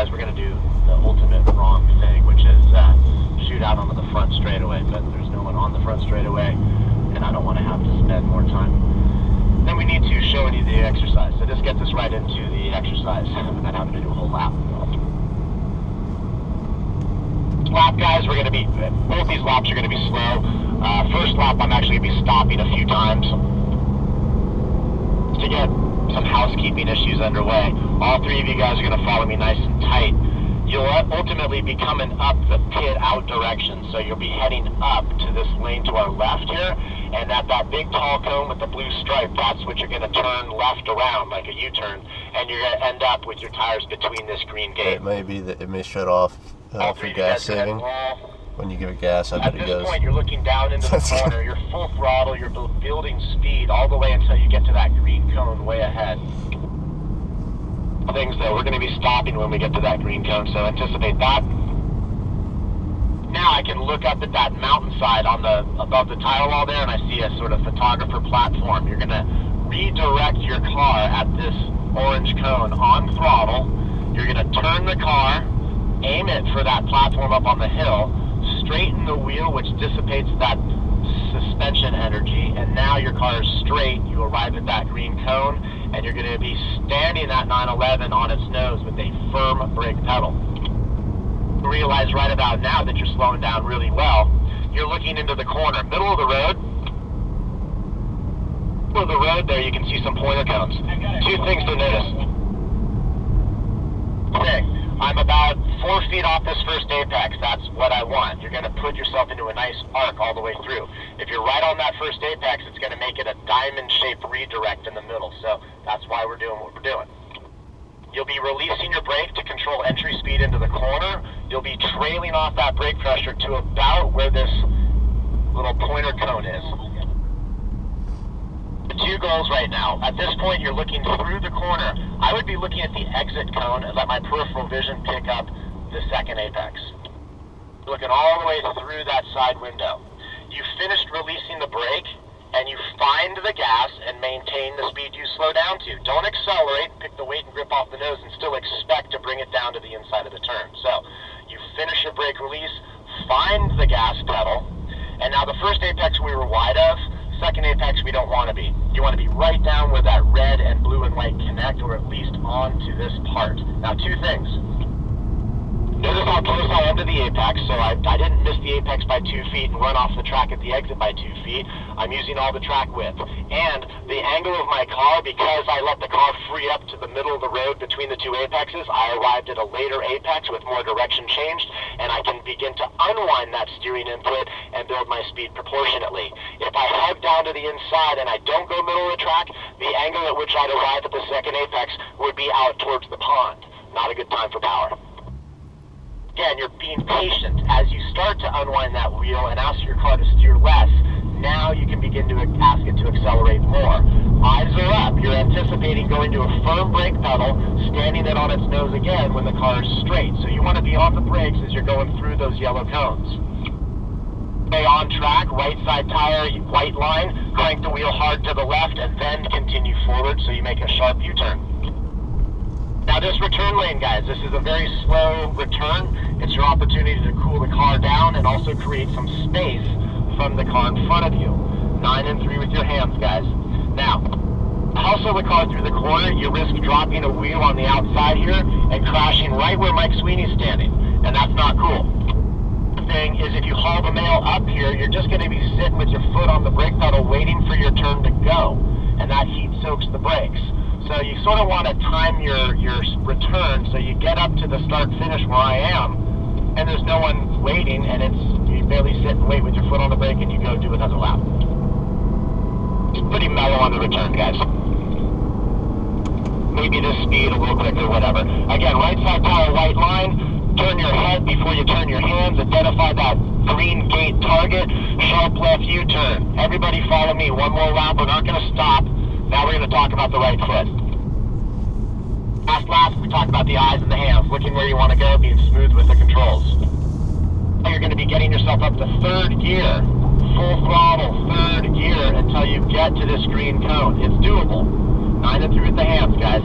guys, we're going to do the ultimate wrong thing, which is shoot out onto the front straightaway, but there's no one on the front straightaway, and I don't want to have to spend more time. Then we need to show you the exercise. So this gets us right into the exercise, without having to do a whole lap. Lap, guys, we're going to be, both these laps are going to be slow. First lap, I'm actually going to be stopping a few times to get some housekeeping issues underway. All three of you guys are going to follow me nice and tight. You'll ultimately be coming up the pit out direction, so you'll be heading up to this lane to our left here, and at that big tall cone with the blue stripe, that's what you're going to turn left around like a U-turn, and you're going to end up with your tires between this green gate. It may be that it may shut off for gas saving. When you give it gas, I bet it goes. At this point, you're looking down into the corner. You're full throttle. You're building speed all the way until you get to that green cone way ahead. Things that we're going to be stopping when we get to that green cone, so anticipate that. Now I can look up at that mountainside on the above the tile wall there, and I see a sort of photographer platform. You're going to redirect your car at this orange cone on throttle. You're going to turn the car, aim it for that platform up on the hill, straighten the wheel, which dissipates that suspension energy, and now your car is straight. You arrive at that green cone, and you're going to be standing at 911 on its nose with a firm brake pedal. Realize right about now that you're slowing down really well. You're looking into the corner, middle of the road. Middle of the road there, you can see some pointer cones. Two things to notice. Okay, I'm about 4 feet off this first apex. That's what I want. You're going to put yourself into a nice arc all the way through. If you're right on that first apex, it's going to make it a diamond-shaped redirect in the middle. So that's why we're doing what we're doing. You'll be releasing your brake to control entry speed into the corner. You'll be trailing off that brake pressure to about where this little pointer cone is. The two goals right now. At this point, you're looking through the corner. I would be looking at the exit cone and let my peripheral vision pick up the second apex. Looking all the way through that side window. You finished releasing the brake, and you find the gas and maintain the speed you slow down to. Don't accelerate, pick the weight and grip off the nose, and still expect to bring it down to the inside of the turn. So you finish your brake release, find the gas pedal, and now the first apex we were wide of, second apex we don't want to be. You want to be right down where that red and blue and white connect, or at least onto this part. Now, two things. Notice how close I am to the apex, so I didn't miss the apex by 2 feet and run off the track at the exit by 2 feet. I'm using all the track width. And the angle of my car, because I let the car free up to the middle of the road between the two apexes, I arrived at a later apex with more direction changed, and I can begin to unwind that steering input and build my speed proportionately. If I hug down to the inside and I don't go middle of the track, the angle at which I'd arrive at the second apex would be out towards the pond. Not a good time for power. Again, you're being patient. As you start to unwind that wheel and ask your car to steer less, now you can begin to ask it to accelerate more. Eyes are up. You're anticipating going to a firm brake pedal, standing it on its nose again when the car is straight. So you want to be on the brakes as you're going through those yellow cones. Stay on track, right side tire, white line, crank the wheel hard to the left, and then continue forward so you make a sharp U-turn. Now this return lane, guys, this is a very slow return. It's your opportunity to cool the car down and also create some space from the car in front of you. 9 and 3 with your hands, guys. Now, hustle the car through the corner. You risk dropping a wheel on the outside here and crashing right where Mike Sweeney's standing, and that's not cool. The thing is, if you haul the mail up here, you're just going to be sitting with your foot on the brake pedal waiting for your turn to go, and that heat soaks the brakes. So you sort of want to time your return so you get up to the start-finish where I am, and there's no one waiting, and you barely sit and wait with your foot on the brake, and you go do another lap. It's pretty mellow on the return, guys. Maybe this speed, a little quicker, whatever. Again, right side tire, white line. Turn your head before you turn your hands. Identify that green gate target. Sharp left U-turn. Everybody follow me. One more lap. We're not going to stop. Now we're going to talk about the right foot. Last lap, we talked about the eyes and the hands, looking where you want to go, being smooth with the controls. Now you're going to be getting yourself up to third gear, full throttle, third gear, until you get to this green cone. It's doable. 9 and 3 with the hands, guys.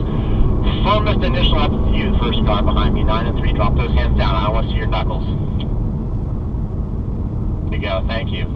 Firmest initial up view for first car behind me. 9 and 3, drop those hands down. I don't want to see your knuckles. There you go, thank you.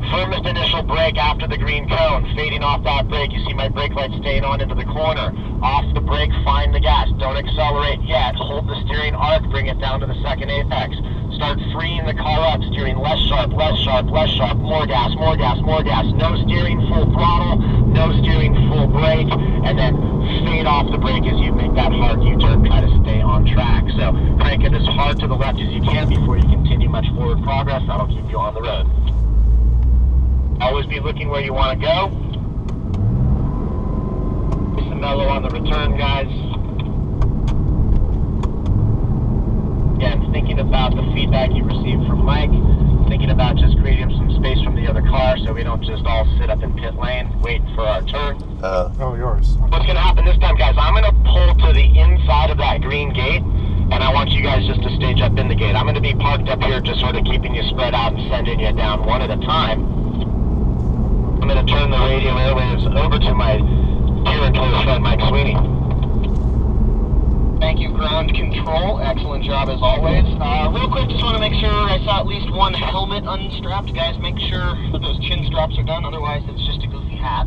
Firmest initial brake after the green cone. Fading off that brake, you see my brake light staying on into the corner. Off the brake, find the gas. Don't accelerate yet. Hold the steering arc, bring it down to the second apex. Start freeing the car up, steering less sharp, less sharp, less sharp. More gas, more gas, more gas. No steering, full throttle. No steering, full brake. And then fade off the brake as you make that hard U-turn. Try to stay on track. So crank it as hard to the left as you can before you continue much forward progress. That'll keep you on the road. Always be looking where you want to go. Nice and mellow on the return, guys. Again, thinking about the feedback you received from Mike, thinking about just creating some space from the other car so we don't just all sit up in pit lane waiting for our turn. Oh, yours. What's going to happen this time, guys, I'm going to pull to the inside of that green gate, and I want you guys just to stage up in the gate. I'm going to be parked up here just sort of keeping you spread out and sending you down one at a time. I'm going to turn the radio airwaves over to my dear and close friend, Mike Sweeney. Thank you, ground control. Excellent job as always. Real quick, just want to make sure I saw at least one helmet unstrapped. Guys, make sure that those chin straps are done. Otherwise, it's just a goofy hat.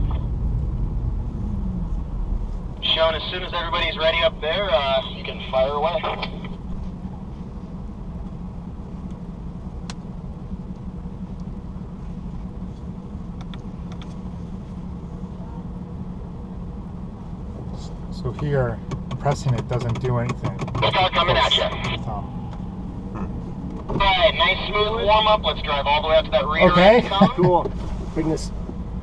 Shown as soon as everybody's ready up there, you can fire away. So here, pressing it doesn't do anything. Let's start coming at you. Alright, nice smooth warm up. Let's drive all the way up to that rear. Okay, cool. Bring this.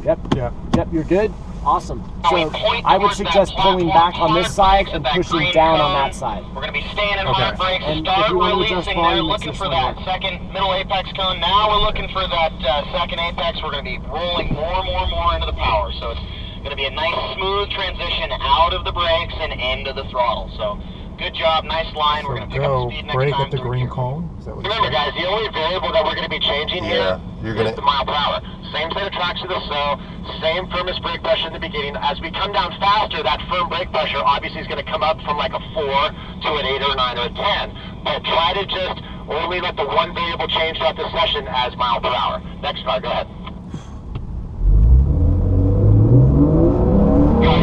Yep. Yeah. Yep, you're good. Awesome. So I would suggest pulling back on this side and pushing down on that side. We're going to be staying in hard brakes. And Start if you want to adjust releasing there, volume, looking it's for this that one. second middle apex cone. Now we're looking for that second apex. We're going to be rolling more into the power. So it's going to be a nice smooth transition out of the brakes and into the throttle. So good job, nice line. We're going to pick up the speed next brake time. at the green cone. Is that what Remember, guys, the only variable that we're going to be changing here is the mile per hour. Same set of tracks to the so, same firmest brake pressure in the beginning. As we come down faster, that firm brake pressure obviously is going to come up from like a 4 to an 8 or a 9 or a 10. But try to just only let the one variable change throughout the session as mile per hour. Next car, go ahead.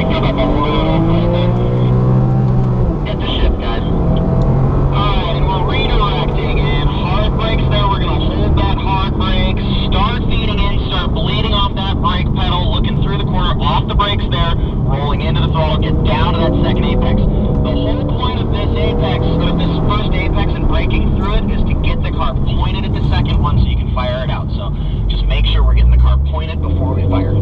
Come up a little bit. Get the shift, guys. Alright, and we're redirecting, and hard brakes there, we're going to hold that hard brake, start feeding in, start bleeding off that brake pedal, looking through the corner, off the brakes there, rolling into the throttle, get down to that second apex. The whole point of this apex, of this first apex and braking through it, is to get the car pointed at the second one so you can fire it out. So just make sure we're getting the car pointed before we fire.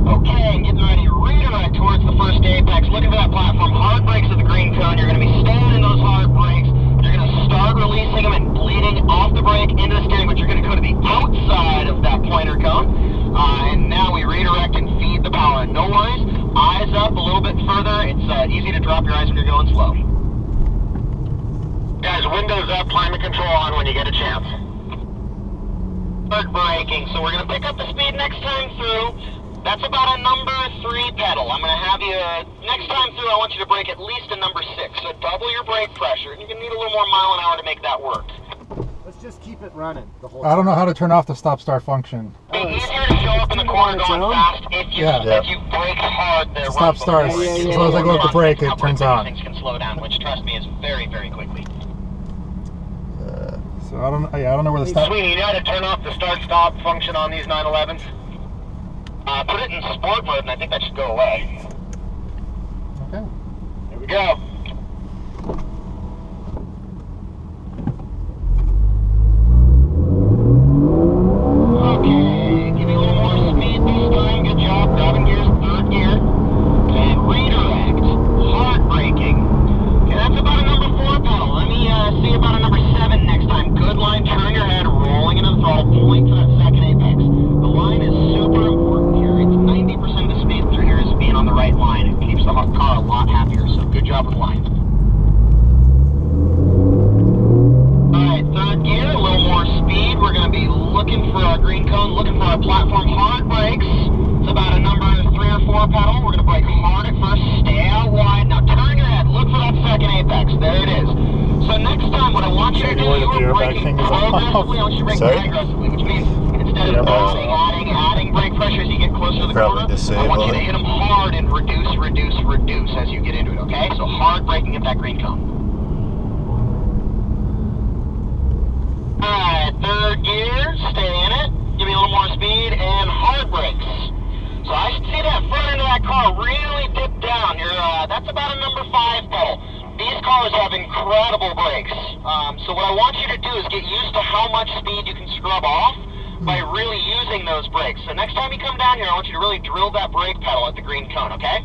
Okay, getting ready to redirect towards the first apex. Looking for that platform. Hard brakes at the green cone. You're going to be staying in those hard brakes. You're going to start releasing them and bleeding off the brake into the steering, but you're going to go to the outside of that pointer cone. And now we redirect and feed the power. No worries. Eyes up a little bit further. It's easy to drop your eyes when you're going slow. Guys, windows up, climate control on when you get a chance. Start braking. So we're going to pick up the speed next time through. That's about a number 3 pedal. I'm going to have you, next time through, I want you to brake at least a number 6. So double your brake pressure. You're going to need a little more mile an hour to make that work. Let's just keep it running the whole time. I don't know how to turn off the stop-start function. It'd be easier to show up in the corner going fast if you brake hard there. Stop-start. As long as I go up the brake, it turns on. Things can slow down, which, trust me, is very, very quickly. So I don't know where the stop... Sweeney, you know how to turn off the start-stop function on these 911s? Put it in sport mode, and I think that should go away. Okay. Here we go. Okay, give me a little more speed this time. Good job. Grabbing gears, 3rd gear. And redirect. Hard braking. Okay, that's about a number 4 pedal. Let me see about a number 7 next time. Good line, turn your head, rolling into the throttle, point to that second apex. The line is super important here. It's 90% of the speed through here is being on the right line. It keeps the car a lot happier, so good job with the line. brakes. It's about a number 3 or 4 pedal. We're going to brake hard at first. Stay out wide. Now turn your head. Look for that second apex. There it is. So next time, what I want you to do, you're braking progressively. I want you to brake aggressively, which means instead of adding brake pressure as you get closer to the corner, I want you to hit them hard and reduce as you get into it, okay? So hard braking at that green cone. Alright, third gear, stay in it. Give me a little more speed and hard brakes. So I should see that front end of that car really dip down. That's about a number 5 pedal. These cars have incredible brakes. So what I want you to do is get used to how much speed you can scrub off by really using those brakes. So next time you come down here, I want you to really drill that brake pedal at the green cone, okay?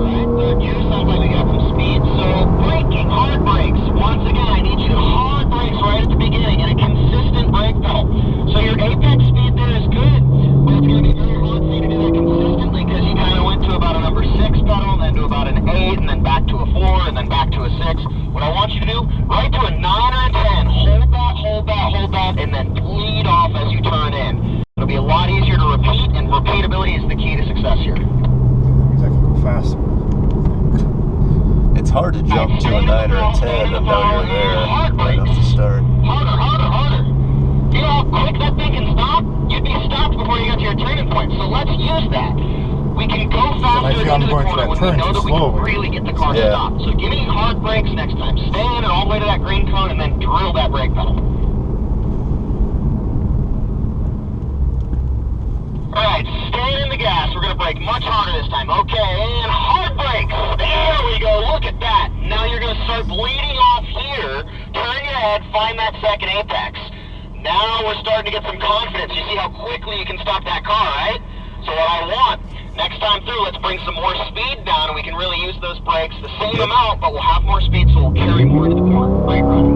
Alright, third gear, sounds like we got some speed. So braking, hard brakes. Once again, I need you to hard brakes right at the beginning and a consistent brake pedal. So your apex speed there is good, but it's going to be very hard for you to do that consistently because you kind of went to about a number 6 pedal, and then to about an 8, and then back to a 4, and then back to a 6. What I want you to do, right to a 9 or a 10, hold that, and then bleed off as you turn in. It'll be a lot easier to repeat, and repeatability is the key to success here. Means I can go faster. It's hard to jump to a 9 or a 10 and now you're there right off the start. Harder. You know how quick that thing can stop? You'd be stopped before you got to your turning point, so let's use that. We can go faster into the corner when we know that we can really get the car stopped. So give me hard brakes next time. Stay in it all the way to that green cone and then drill that brake pedal. Alright, staying in the gas. We're going to brake much harder this time. Okay, and hard brakes. There we go. Look at that. Now you're going to start bleeding off here. Turn your head, find that second apex. Now we're starting to get some confidence. You see how quickly you can stop that car, right? So what I want, next time through, let's bring some more speed down and we can really use those brakes the same amount, but we'll have more speed so we'll carry more into the corner. Right running.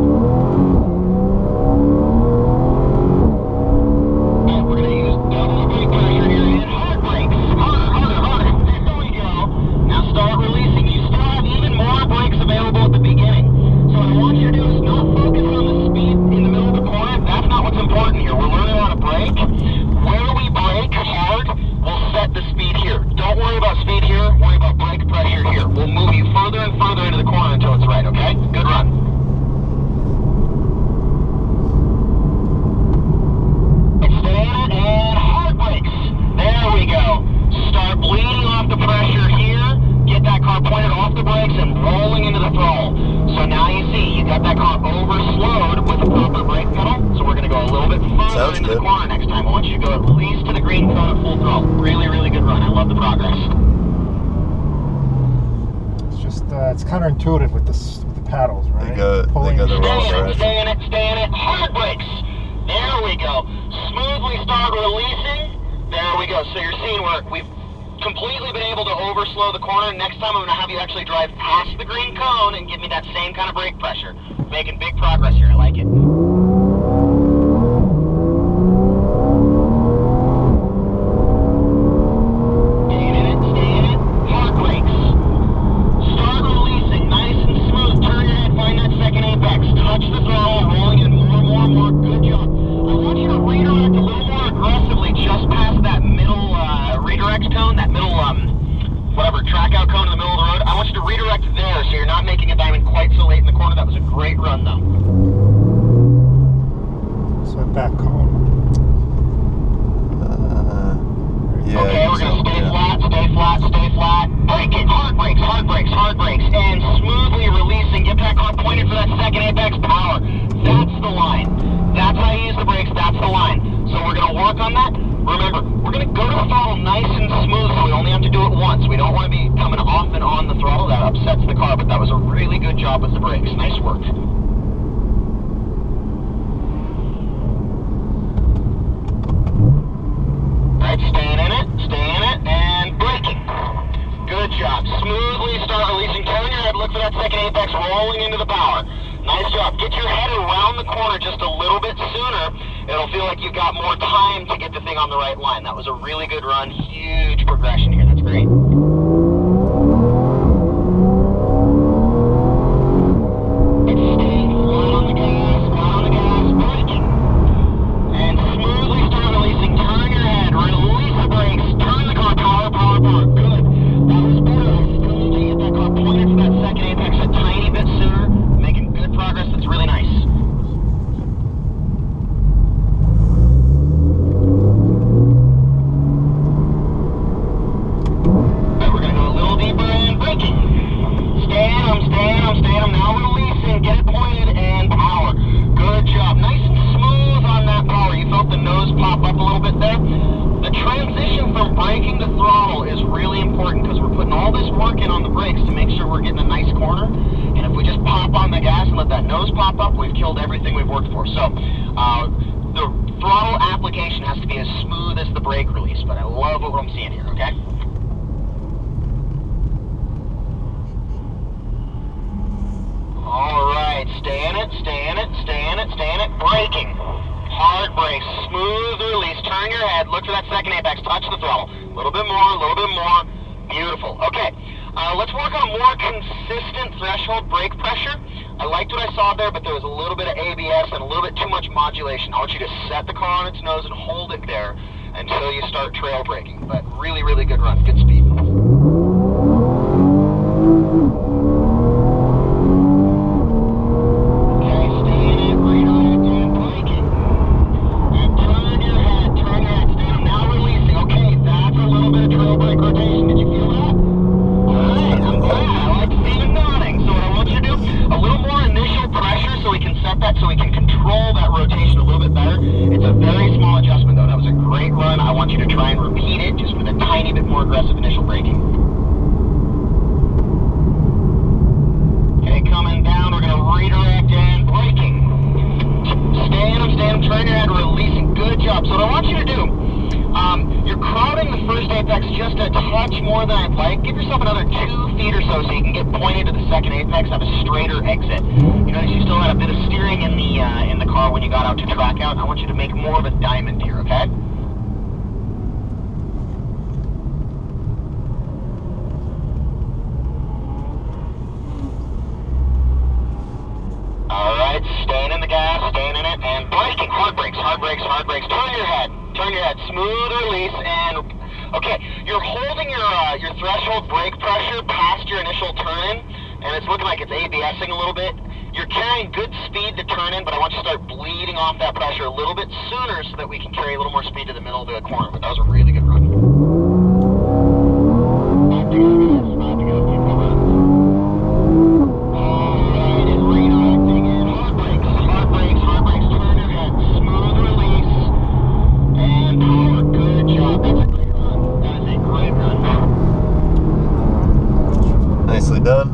And we're going to use double brake pressure here and hard brakes. Harder. There we go. Now start releasing. You still have even more brakes available at the beginning. So what I want you to do is not focus on the speed in the middle of the corner. That's not what's important here. We're learning how to brake. Where we brake hard, we'll set the speed here. Don't worry about speed here, worry about brake pressure here. We'll move you further and further into the corner until it's right, okay? Good run. Stay in it and hard brakes. There we go. Start bleeding off the pressure here. Get that car pointed off the brakes and rolling into the throttle. So now you see, you got that car overslowed with the proper brake pedal. So we're going to go a little bit further into the corner next time. I want you to go at least to the green cone at full throttle. Really, really good run. I love the progress. It's just, it's counterintuitive with the paddles, right? They go the wrong direction. Stay in it. Hard brakes. There we go. Smoothly start releasing. There we go. So you're seeing where we've completely been able to overslow the corner. Next time I'm going to have you actually drive past the green cone and give me that same kind of brake pressure. Making big progress here. I like it. Stay in it. Hard brakes. Start releasing. Nice and smooth. Turn your head. Find that second apex. Touch the throttle. Rolling in more. Good job. I want you to redirect a little more aggressively just past that middle redirect cone, that middle, whatever, track out cone in the middle of the road. I want you to redirect there so you're not making a diamond quite so late in the corner. That was a great run, though. So back cone. Yeah. Okay, we're going to stay flat. Brake it. Hard brakes. And smoothly releasing. Get that car pointed for that second apex power. That's the line. That's how you use the brakes. That's the line. So we're going to work on that. Remember, we're going to go to the throttle nice and smooth, so we only have to do it once. We don't want to be coming off and on the throttle. That upsets the car, but that was a really good job with the brakes. Nice work. Right, staying in it, and braking. Good job. Smoothly start releasing. Turn your head, look for that second apex rolling into the power. Nice job. Get your head around the corner just a little bit sooner. It'll feel like you've got more time to get the thing on the right line. That was a really good run. Huge progression here. That's great. It's staying let that nose pop up, we've killed everything we've worked for. So, the throttle application has to be as smooth as the brake release, but I love what I'm seeing here, okay? Alright, stay in it, stay in it, stay in it, stay in it. Braking. Hard brakes, smooth release, turn your head, look for that second apex, touch the throttle. A little bit more, a little bit more. Beautiful. Okay, let's work on a more consistent threshold brake pressure. I liked what I saw there, but there was a little bit of ABS and a little bit too much modulation. I want you to set the car on its nose and hold it there until you start trail braking. But really, really good run, good speed. So we can control that rotation a little bit better. It's a very small adjustment though. That was a great run. I want you to try and repeat it just with a tiny bit more aggressive initial braking. Okay, coming down, we're going to redirect and braking. Stay in them, turn your head, releasing. Good job. So what I want you to do, you're crowding the first apex just a touch more than I'd like. Give yourself another 2 feet or so you can get pointed to the second apex, have a straighter exit. You notice you still had a bit of steering in the car when you got out to track out. I want you to make more of a diamond here, okay? Alright, staying in the gas, staying in it, and braking. Hard brakes, hard brakes, hard brakes. Turn your head, smooth release, and okay, you're holding your threshold brake pressure past your initial turn-in, and it's looking like it's ABSing a little bit. You're carrying good speed to turn in, but I want you to start bleeding off that pressure a little bit sooner so that we can carry a little more speed to the middle of the corner. But that was a really good run. About to go, guys. About to go. Keep going. Alright, and redirecting in. Hard brakes, hard brakes, hard brakes. Turn your head. Smooth release. And power. Good job. That's a great run. That is a great run. Nicely done.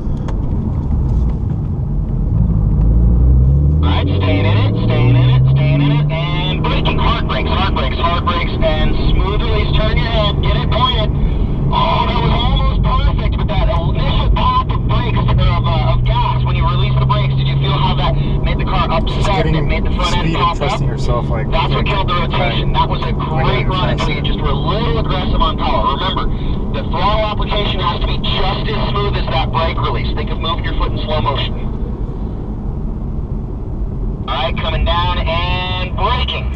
Alright, staying in it, staying in it, staying in it, and braking. Hard brakes, hard brakes, hard brakes, and smooth release. Turn your head, get it pointed. Oh, that was almost perfect with that initial pop of brakes, of gas when you release the brakes. Did you feel how that made the car upset and it made the front end pop up? Yourself, like, that's what killed the rotation. That was a great run until you just were a little aggressive on power. Remember, the throttle application has to be just as smooth as that brake release. Think of moving your foot in slow motion. Alright, coming down and braking.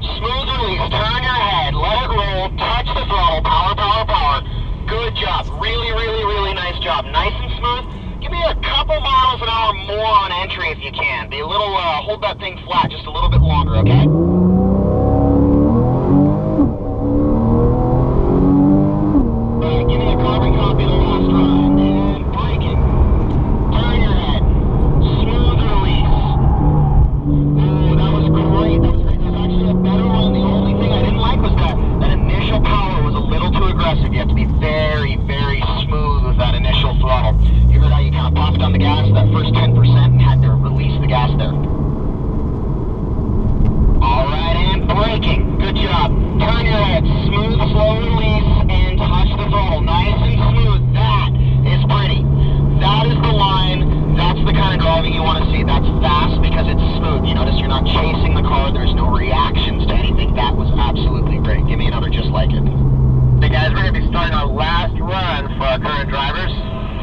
Smooth release, turn your head, let it roll, touch the throttle, power, power, power. Good job. Really, really, really nice job. Nice and smooth. Give me a couple miles an hour more on entry if you can. Be a little, hold that thing flat just a little bit longer, okay? Alright, give me a carbon copy of the last run. And braking. Turn your head. Smooth release. Oh, that was great. That was great. That was actually a better one. The only thing I didn't like was that initial power was a little too aggressive. You have to be very, very smooth with that initial throttle. You heard how you kind of popped on the gas that first 10% and had to release the gas there. Alright, and braking. Good job. Turn your head. Smooth, slow release, and touch the throttle. Nice and smooth. That is pretty. That is the line. That's the kind of driving you want to see. That's fast because it's smooth. You notice you're not chasing the car. There's no reactions to anything. That was absolutely great. Give me another just like it. Hey guys, we're going to be starting our last run for our current drivers.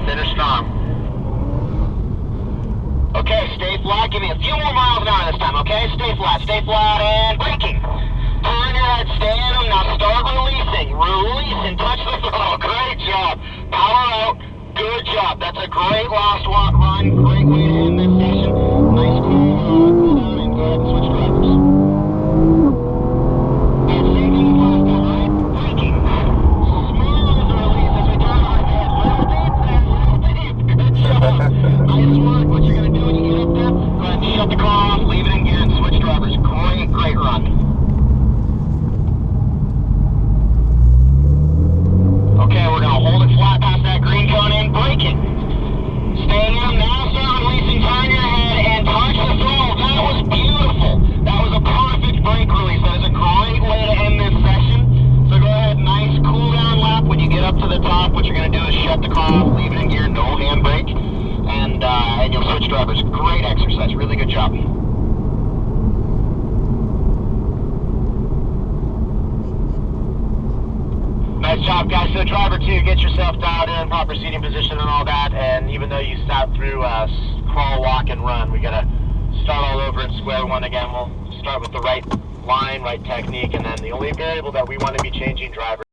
Finish strong. Okay, stay flat. Give me a few more miles an hour this time, okay? Stay flat, and braking. Turn your head, stay in them. Now start releasing. Release and touch the throttle. Great job. Power out. Good job. That's a great last run. Great way to end this session. Nice cool down and go ahead and switch drivers. And same thing as last time, right? Braking. Smooth release as we turn our head. Little deep there, little deep. Good job. Nice work. What you're going to do when you get up there, go ahead and shut the car off, leave it in gear, and switch drivers. Great, great run. Okay, we're going to hold it flat past that green cone and braking. Staying in now, start releasing, turn your guys. Really good job. Nice job, guys. So driver 2, get yourself dialed in, proper seating position and all that. And even though you sat through crawl, walk, and run, we got to start all over at square one again. We'll start with the right line, right technique, and then the only variable that we want to be changing, driver,